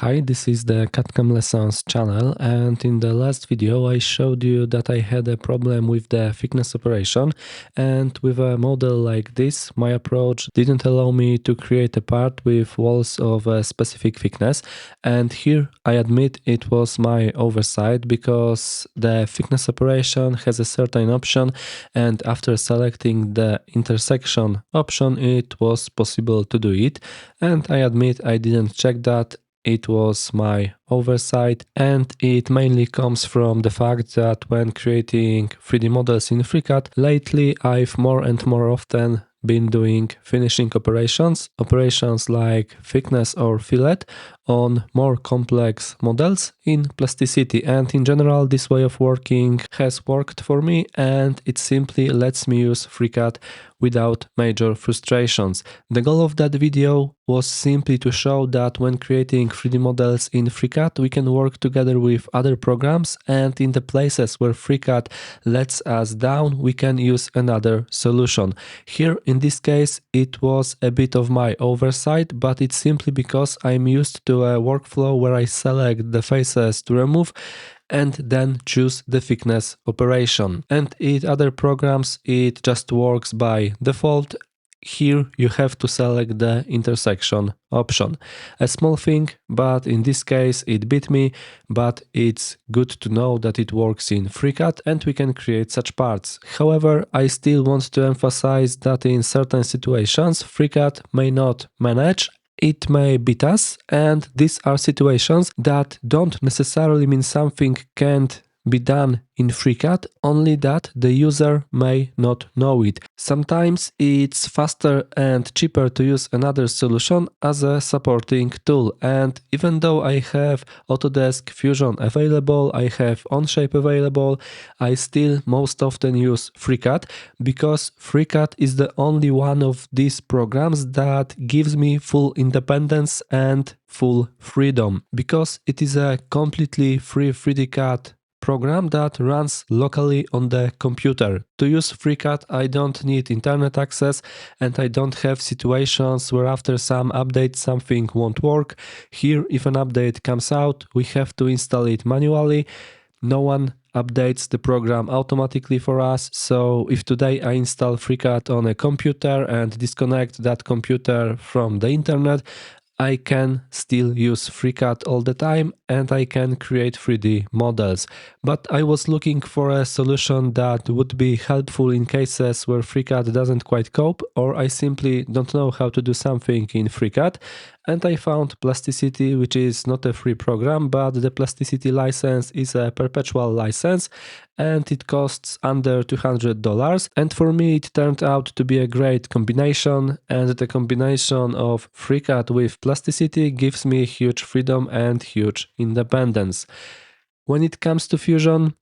Hi, this is the CAD-CAM Lessons channel, and in the last video I showed you that I had a problem with the thickness operation, and with a model like this my approach didn't allow me to create a part with walls of a specific thickness, and here I admit it was my oversight because the thickness operation has a certain option, and after selecting the intersection option it was possible to do it, and I admit I didn't check that. It was my oversight, and it mainly comes from the fact that when creating 3D models in FreeCAD, lately I've more and more often been doing finishing operations like thickness or fillet on more complex models in Plasticity, and in general this way of working has worked for me and it simply lets me use FreeCAD without major frustrations. The goal of that video was simply to show that when creating 3D models in FreeCAD we can work together with other programs, and in the places where FreeCAD lets us down we can use another solution. Here in this case it was a bit of my oversight, but it's simply because I'm used to a workflow where I select the faces to remove and then choose the thickness operation. And in other programs it just works by default. Here you have to select the intersection option. A small thing, but in this case it beat me, but it's good to know that it works in FreeCAD and we can create such parts. However, I still want to emphasize that in certain situations FreeCAD may not manage. It may beat us, and these are situations that don't necessarily mean something can't be done in FreeCAD, only that the user may not know it. Sometimes it's faster and cheaper to use another solution as a supporting tool, and even though I have Autodesk Fusion available, I have OnShape available, I still most often use FreeCAD because FreeCAD is the only one of these programs that gives me full independence and full freedom, because it is a completely free 3D CAD program that runs locally on the computer. To use FreeCAD I don't need internet access, and I don't have situations where after some update something won't work. Here if an update comes out we have to install it manually. No one updates the program automatically for us, so if today I install FreeCAD on a computer and disconnect that computer from the internet, I can still use FreeCAD all the time and I can create 3D models. But I was looking for a solution that would be helpful in cases where FreeCAD doesn't quite cope, or I simply don't know how to do something in FreeCAD, and I found Plasticity, which is not a free program, but the Plasticity license is a perpetual license and it costs under $200, and for me it turned out to be a great combination, and the combination of FreeCAD with Plasticity gives me huge freedom and huge independence. When it comes to Fusion,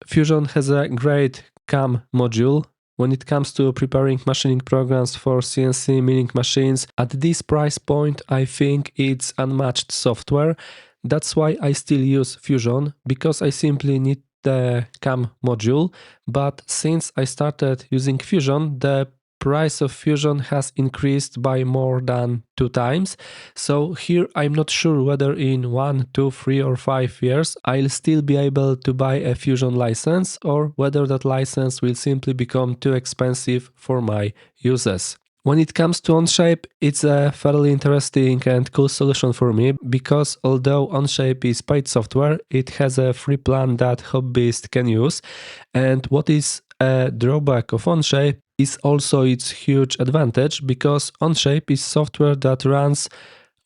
Fusion has a great CAM module. When it comes to preparing machining programs for CNC milling machines, at this price point I think it's unmatched software. That's why I still use Fusion, because I simply need the CAM module, but since I started using Fusion, the price of Fusion has increased by more than 2 times. So here I'm not sure whether in 1, 2, 3 or 5 years I'll still be able to buy a Fusion license, or whether that license will simply become too expensive for my uses. When it comes to OnShape, it's a fairly interesting and cool solution for me, because although OnShape is paid software, it has a free plan that hobbyists can use. And what is a drawback of OnShape is also its huge advantage, because OnShape is software that runs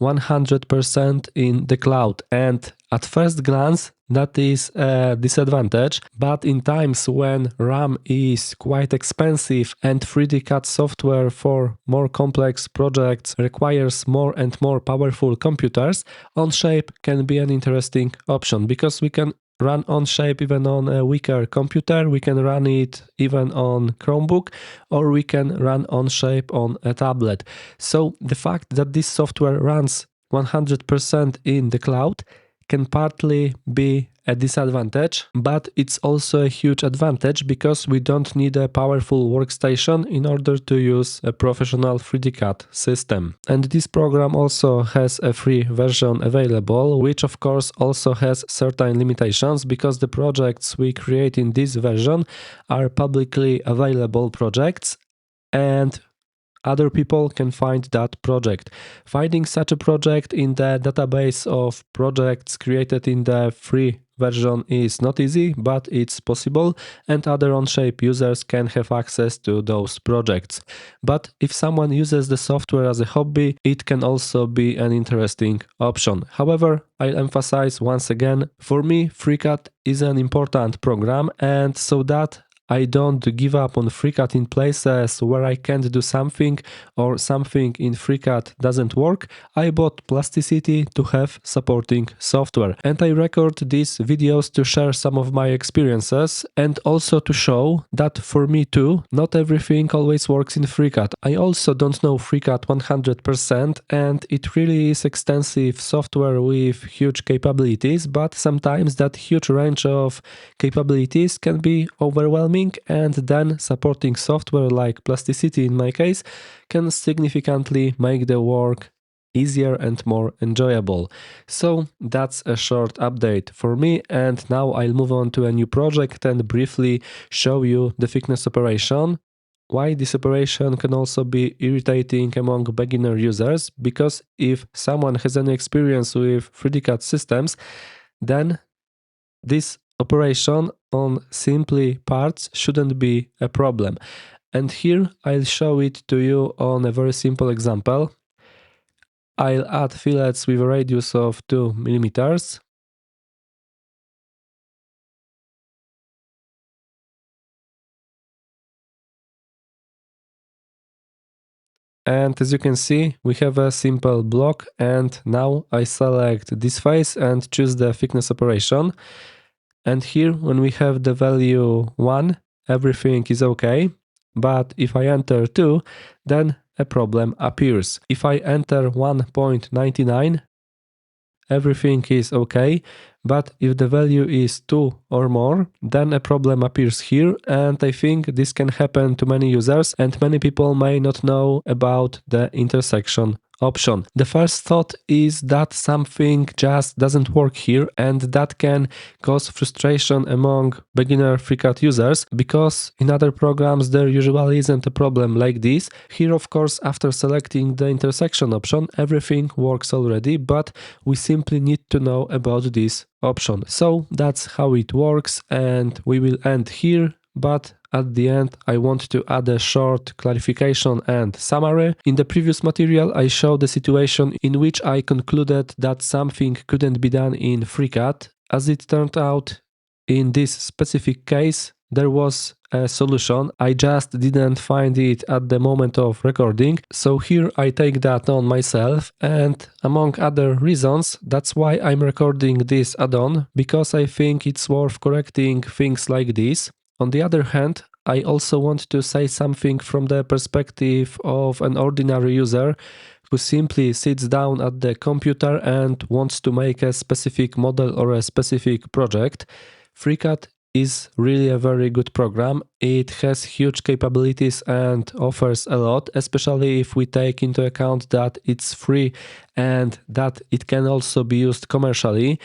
100% in the cloud, and at first glance that is a disadvantage, but in times when RAM is quite expensive and 3D CAD software for more complex projects requires more and more powerful computers, OnShape can be an interesting option, because we can run OnShape even on a weaker computer, we can run it even on Chromebook, or we can run OnShape on a tablet. So the fact that this software runs 100% in the cloud can partly be a disadvantage, but it's also a huge advantage because we don't need a powerful workstation in order to use a professional FreeCAD system. And this program also has a free version available, which of course also has certain limitations because the projects we create in this version are publicly available projects and other people can find that project. Finding such a project in the database of projects created in the free version is not easy, but it's possible, and other OnShape users can have access to those projects. But if someone uses the software as a hobby, it can also be an interesting option. However, I'll emphasize once again, for me, FreeCAD is an important program, and so that I don't give up on FreeCAD in places where I can't do something or something in FreeCAD doesn't work. I bought Plasticity to have supporting software, and I record these videos to share some of my experiences and also to show that for me too, not everything always works in FreeCAD. I also don't know FreeCAD 100% and it really is extensive software with huge capabilities, but sometimes that huge range of capabilities can be overwhelming, and then supporting software like Plasticity in my case can significantly make the work easier and more enjoyable. So that's a short update for me, and now I'll move on to a new project and briefly show you the thickness operation. Why this operation can also be irritating among beginner users, because if someone has any experience with 3D CAD systems, then this operation on simply parts shouldn't be a problem. And here I'll show it to you on a very simple example. I'll add fillets with a radius of 2 millimeters. And as you can see, we have a simple block, and now I select this face and choose the thickness operation. And here, when we have the value 1, everything is okay. But if I enter 2, then a problem appears. If I enter 1.99, everything is okay. But if the value is 2 or more, then a problem appears here, and I think this can happen to many users, and many people may not know about the intersection option. The first thought is that something just doesn't work here, and that can cause frustration among beginner FreeCAD users, because in other programs there usually isn't a problem like this. Here, of course, after selecting the intersection option, everything works already, but we simply need to know about this option. So that's how it works, and we will end here. But at the end, I want to add a short clarification and summary. In the previous material, I showed the situation in which I concluded that something couldn't be done in FreeCAD. As it turned out, in this specific case, there was a solution. I just didn't find it at the moment of recording. So here I take that on myself, and among other reasons, that's why I'm recording this add-on, because I think it's worth correcting things like this. On the other hand, I also want to say something from the perspective of an ordinary user who simply sits down at the computer and wants to make a specific model or a specific project. FreeCAD is really a very good program. It has huge capabilities and offers a lot, especially if we take into account that it's free and that it can also be used commercially.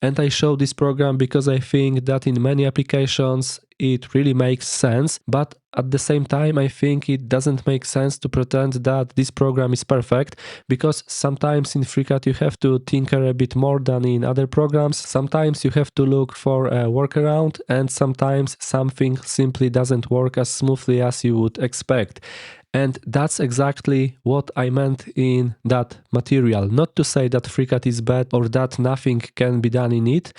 And I show this program because I think that in many applications it really makes sense, but at the same time I think it doesn't make sense to pretend that this program is perfect, because sometimes in FreeCAD you have to tinker a bit more than in other programs, sometimes you have to look for a workaround, and sometimes something simply doesn't work as smoothly as you would expect. And that's exactly what I meant in that material. Not to say that FreeCAD is bad or that nothing can be done in it,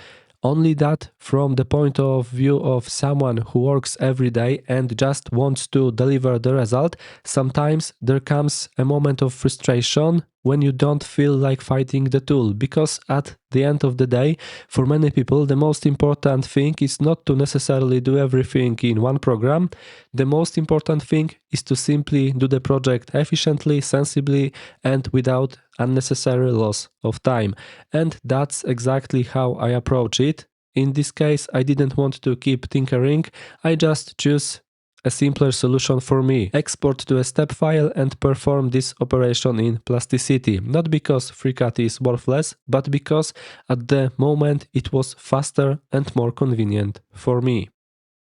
only that from the point of view of someone who works every day and just wants to deliver the result, sometimes there comes a moment of frustration when you don't feel like fighting the tool, because at the end of the day, for many people, the most important thing is not to necessarily do everything in one program. The most important thing is to simply do the project efficiently, sensibly, and without unnecessary loss of time. And that's exactly how I approach it. In this case, I didn't want to keep tinkering, I just choose a simpler solution for me. Export to a step file and perform this operation in Plasticity. Not because FreeCAD is worthless, but because at the moment it was faster and more convenient for me.